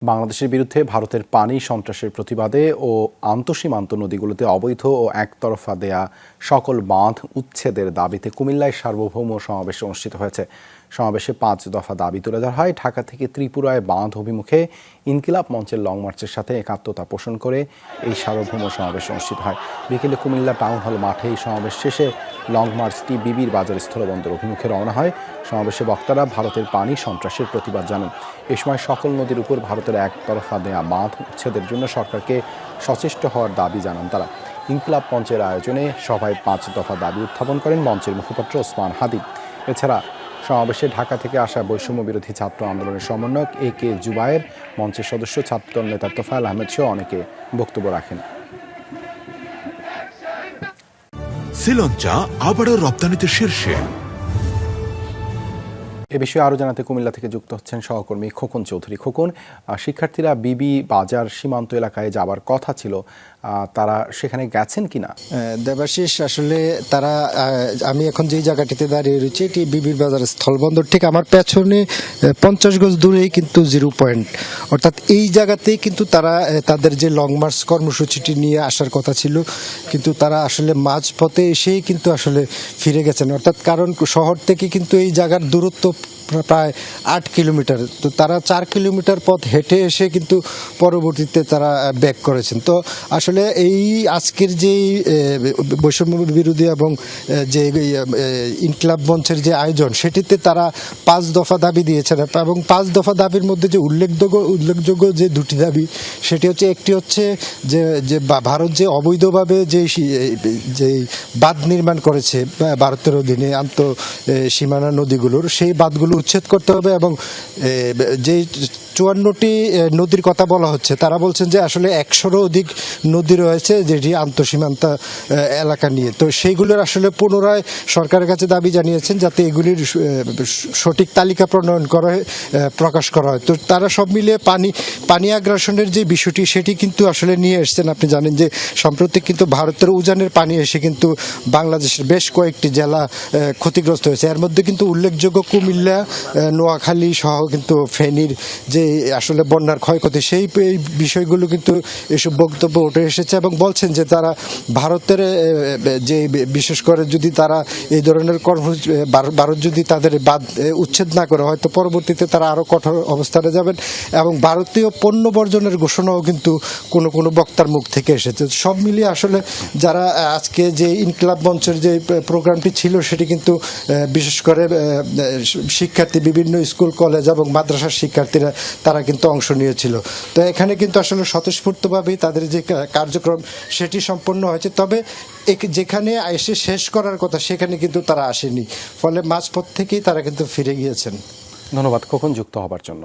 বাংলাদেশের বিরুদ্ধে ভারতের পানি সন্ত্রাসের প্রতিবাদে ও আন্তঃসীমান্ত নদীগুলোতে অবৈধ ও একতরফা দেয়া সকল বাঁধ উচ্ছেদের দাবিতে কুমিল্লায় সার্বভৌম সমাবেশ অনুষ্ঠিত হয়েছে। সমাবেশে 5 দফা দাবি তুলে ধরা হয়। ঢাকা থেকে ত্রিপুরায় বাঁধ অভিমুখে ইনকিলাব মঞ্চের লং মার্চের সাথে একাত্মতা পোষণ করে এই সার্বভৌম সমাবেশ অনুষ্ঠিত হয়। বিকেলে কুমিল্লা টাউন হল মাঠে এই সমাবেশ শেষে লং মার্চটি বিবির বাজার স্থলবন্দর অভিমুখে রওনা হয়। সমাবেশে বক্তারা ভারতের পানি সন্ত্রাসের প্রতিবাদ জানান। এ সময় সকল নদীর উপর ভারতের একতরফা দেয়া বাঁধ উচ্ছেদের জন্য সরকারকে সচেষ্ট হওয়ার দাবি জানান তারা। ইনকিলাব মঞ্চের আয়োজনে সভায় 5 দফা দাবি উত্থাপন করেন মঞ্চের মুখপাত্র ওসমান হাদি। এছাড়া সমাবেশে ঢাকা থেকে আসা বৈষম্য বিরোধী ছাত্র আন্দোলনের সমন্বয়ক AK জুবায়ের, মঞ্চের সদস্য ছাত্র নেতা তোফায়েল আহমেদ সহ অনেকে বক্তব্য রাখেন। শ্রীলঙ্কা আবারও রপ্তানিতে শীর্ষে। এ বিষয়ে আরও জানাতে কুমিল্লা থেকে যুক্ত হচ্ছেন সহকর্মী খোকন চৌধুরী। খোকন, শিক্ষার্থীরা বিবি বাজার সীমান্ত এলাকায় যাবার কথা ছিল, তারা সেখানে গেছেন কিনা? দেবাশিস, আসলে তারা আমি এখন যেই জায়গাটিতে দাঁড়িয়ে রয়েছি এটি বিবির বাজার স্থলবন্দর, ঠিক আমার পেছনে 50 গজ দূরেই কিন্তু 0 পয়েন্ট, অর্থাৎ এই জায়গাতেই কিন্তু তারা তাদের যে লং মার্চ কর্মসূচিটি নিয়ে আসার কথা ছিল, কিন্তু তারা আসলে মাঝপথে এসেই কিন্তু আসলে ফিরে গেছেন। অর্থাৎ কারণ শহর থেকে কিন্তু এই জায়গার দূরত্ব প্রায় 8 কিলোমিটার, তো তারা 4 কিলোমিটার পথ হেঁটে এসে কিন্তু পরবর্তীতে তারা ব্যাক করেছেন। তো আসলে এই আজকের যেই বৈষম্য বিরোধী এবং যে ইনকিলাব মঞ্চের যে আয়োজন, সেটিতে তারা 5 দফা দাবি দিয়েছেন এবং 5 দফা দাবির মধ্যে যে উল্লেখযোগ্য যে দুটি দাবি, সেটি হচ্ছে, একটি হচ্ছে যে ভারত যে অবৈধভাবে যে বাঁধ নির্মাণ করেছে ভারতের অধীনে সীমানা নদীগুলোর, সেই বাঁধগুলো উচ্ছেদ করতে হবে এবং যে 54টি নদীর কথা বলা হচ্ছে, তারা বলছেন যে আসলে 100-এরও অধিক নদী রয়েছে যেটি আন্তঃসীমান্ত এলাকা নিয়ে। তো সেইগুলোর আসলে পুনরায় সরকারের কাছে দাবি জানিয়েছেন যাতে এগুলির সঠিক তালিকা প্রকাশ করা হয়। তো তারা সব মিলিয়ে পানি আগ্রাসনের যে বিষয়টি, সেটি কিন্তু আসলে নিয়ে এসছেন। আপনি জানেন যে সম্প্রতি কিন্তু ভারতের উজানের পানি এসে কিন্তু বাংলাদেশের বেশ কয়েকটি জেলা ক্ষতিগ্রস্ত হয়েছে। এর মধ্যে কিন্তু উল্লেখযোগ্য কুমিল্লা, নোয়াখালী সহ কিন্তু ফেনীর যে আসলে বন্যার ক্ষয়ক্ষতি, সেই বিষয়গুলো কিন্তু এসব বক্তব্য উঠে এসেছে এবং বলছেন যে তারা ভারতের যে বিশেষ করে যদি তারা এই ধরনের কর্মসূচি, ভারত যদি তাদের বাদ উচ্ছেদ না করে, হয়তো পরবর্তীতে তারা আরও কঠোর অবস্থানে যাবেন এবং ভারতীয় পণ্য বর্জনের ঘোষণাও কিন্তু কোনো বক্তার মুখ থেকে এসেছে। সব মিলিয়ে আসলে যারা আজকে যে ইনকিলাব মঞ্চের যে প্রোগ্রামটি ছিল, সেটি কিন্তু বিশেষ করে শিক্ষার্থী, বিভিন্ন স্কুল কলেজ এবং মাদ্রাসার শিক্ষার্থীরা তারা কিন্তু অংশ নিয়েছিল। তো এখানে কিন্তু আসলে স্বতঃস্ফূর্তভাবেই তাদের যে কার্যক্রম সেটি সম্পন্ন হয়েছে, তবে যেখানে এসে শেষ করার কথা সেখানে কিন্তু তারা আসেনি, ফলে মাঝপথ থেকেই তারা কিন্তু ফিরে গিয়েছেন। ধন্যবাদ খোকন যুক্ত হবার জন্য।